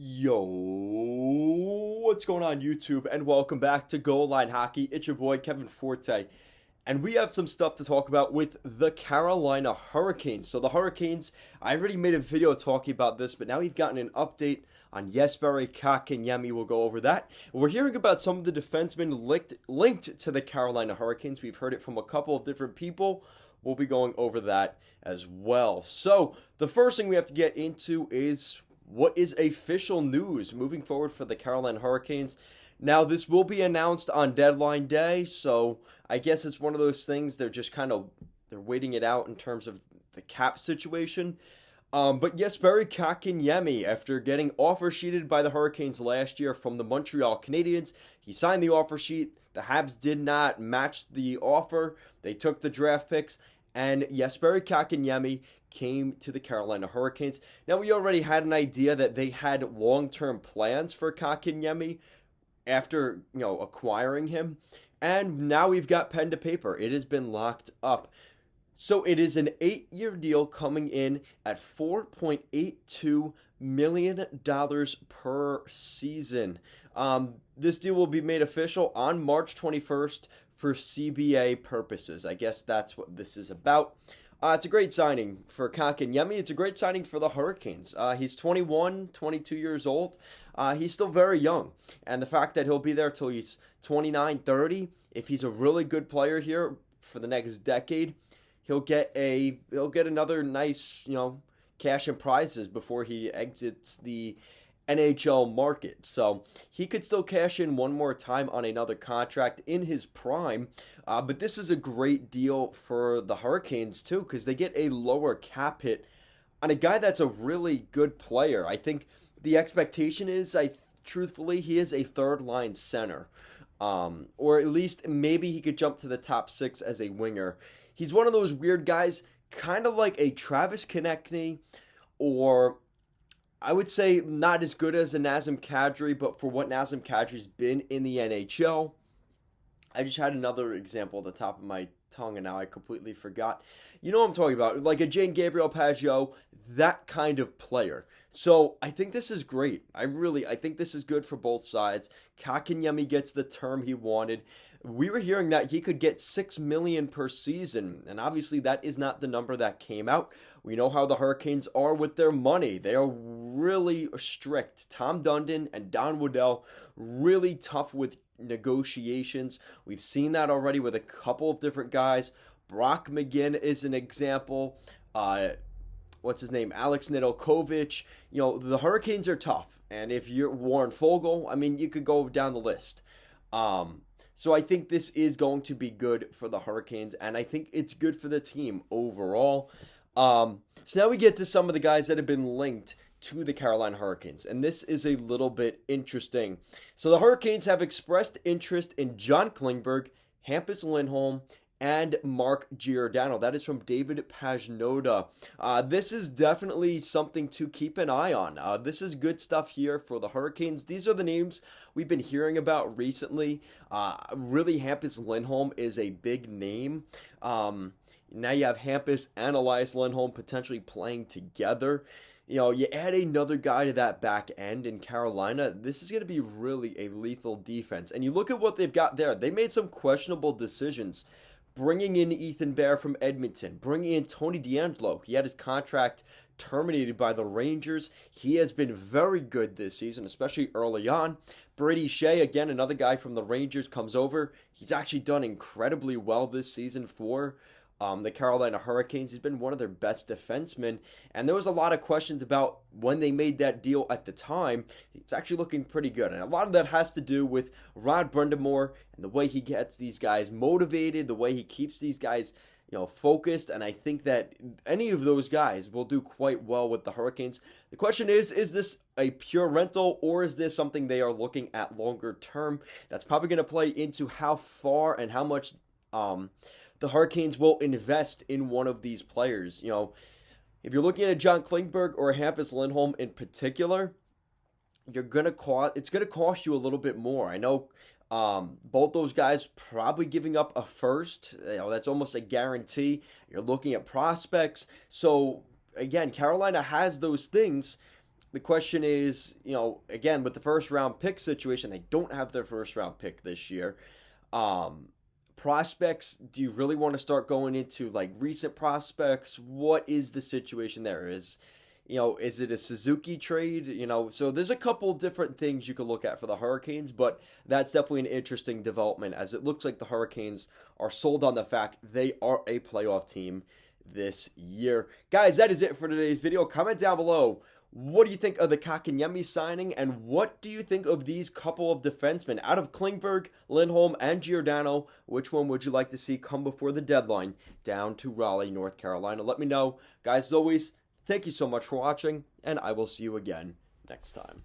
Yo, what's going on YouTube? And welcome back to Goal Line Hockey. It's your boy Kevin Forte. And we have some stuff to talk about with the Carolina Hurricanes. So the Hurricanes, I already made a video talking about this, but now we've gotten an update on Jesperi Kotkaniemi. We'll go over that. We're hearing about some of the defensemen linked to the Carolina Hurricanes. We've heard it from a couple of different people. We'll be going over that as well. So the first thing we have to get into is what is official news moving forward for the Carolina Hurricanes. Now, this will be announced on deadline day, so I guess it's one of those things they're just they're waiting it out in terms of the cap situation. But Jesperi Kotkaniemi, after getting offer sheeted by the Hurricanes last year from the Montreal Canadiens, he signed the offer sheet. The Habs did not match the offer. They took the draft picks, and Jesperi Kotkaniemi came to the Carolina Hurricanes. Now, we already had an idea that they had long-term plans for Kotkaniemi after, acquiring him. And now we've got pen to paper. It has been locked up. So it is an 8-year deal coming in at $4.82 million per season. This deal will be made official on March 21st for CBA purposes. I guess that's what this is about. It's a great signing for Kotkaniemi. It's a great signing for the Hurricanes. He's 21, 22 years old. He's still very young. And the fact that he'll be there till he's 29, 30, if he's a really good player here for the next decade, he'll get another nice, cash and prizes before he exits the NHL market. So he could still cash in one more time on another contract in his prime. But this is a great deal for the Hurricanes too, because they get a lower cap hit on a guy that's a really good player. I think the expectation is, truthfully, he is a third line center. Or at least maybe he could jump to the top six as a winger. He's one of those weird guys, kind of like a Travis Konecny, or I would say not as good as a Nazem Kadri, but for what Nazem Kadri's been in the NHL. I just had another example at the top of my tongue, and now I completely forgot. You know what I'm talking about, like a Jane Gabriel Pageau, that kind of player. So I think this is great. I think this is good for both sides. Kotkaniemi gets the term he wanted. We were hearing that he could get $6 million per season, and obviously that is not the number that came out. We know how the Hurricanes are with their money. They are really strict. Tom Dundon and Don Waddell, really tough with negotiations. We've seen that already with a couple of different guys. Brock McGinn is an example. What's his name? Alex Nedeljkovic. The Hurricanes are tough. And if you're Warren Fogle, you could go down the list. So I think this is going to be good for the Hurricanes, and I think it's good for the team overall. So now we get to some of the guys that have been linked to the Carolina Hurricanes, and this is a little bit interesting. So the Hurricanes have expressed interest in John Klingberg, Hampus Lindholm, and Mark Giordano. That is from David Pagnotta. This is definitely something to keep an eye on. This is good stuff here for the Hurricanes. These are the names we've been hearing about recently. Really, Hampus Lindholm is a big name. Now you have Hampus and Elias Lindholm potentially playing together. You add another guy to that back end in Carolina, this is going to be really a lethal defense. And you look at what they've got there. They made some questionable decisions. Bringing in Ethan Bear from Edmonton, bringing in Tony DeAngelo. He had his contract terminated by the Rangers. He has been very good this season, especially early on. Brady Shea, again, another guy from the Rangers, comes over. He's actually done incredibly well this season for the Carolina Hurricanes. He's been one of their best defensemen, and there was a lot of questions about when they made that deal at the time. It's actually looking pretty good, and a lot of that has to do with Rod Brind'Amour and the way he gets these guys motivated, the way he keeps these guys focused, and I think that any of those guys will do quite well with the Hurricanes. The question is this a pure rental, or is this something they are looking at longer term? That's probably going to play into how far and how much the Hurricanes will invest in one of these players. If you're looking at John Klingberg or Hampus Lindholm in particular, it's going to cost you a little bit more. I know both those guys probably giving up a first. That's almost a guarantee. You're looking at prospects. So again, Carolina has those things. The question is, again, with the first round pick situation, they don't have their first round pick this year. Prospects, do you really want to start going into like recent prospects? What is the situation there? Is it a Suzuki trade? So there's a couple different things you could look at for the Hurricanes, but that's definitely an interesting development as it looks like the Hurricanes are sold on the fact they are a playoff team this year. Guys, that is it for today's video. Comment down below. What do you think of the Kotkaniemi signing, and what do you think of these couple of defensemen out of Klingberg, Lindholm, and Giordano? Which one would you like to see come before the deadline down to Raleigh, North Carolina? Let me know. Guys, as always, thank you so much for watching, and I will see you again next time.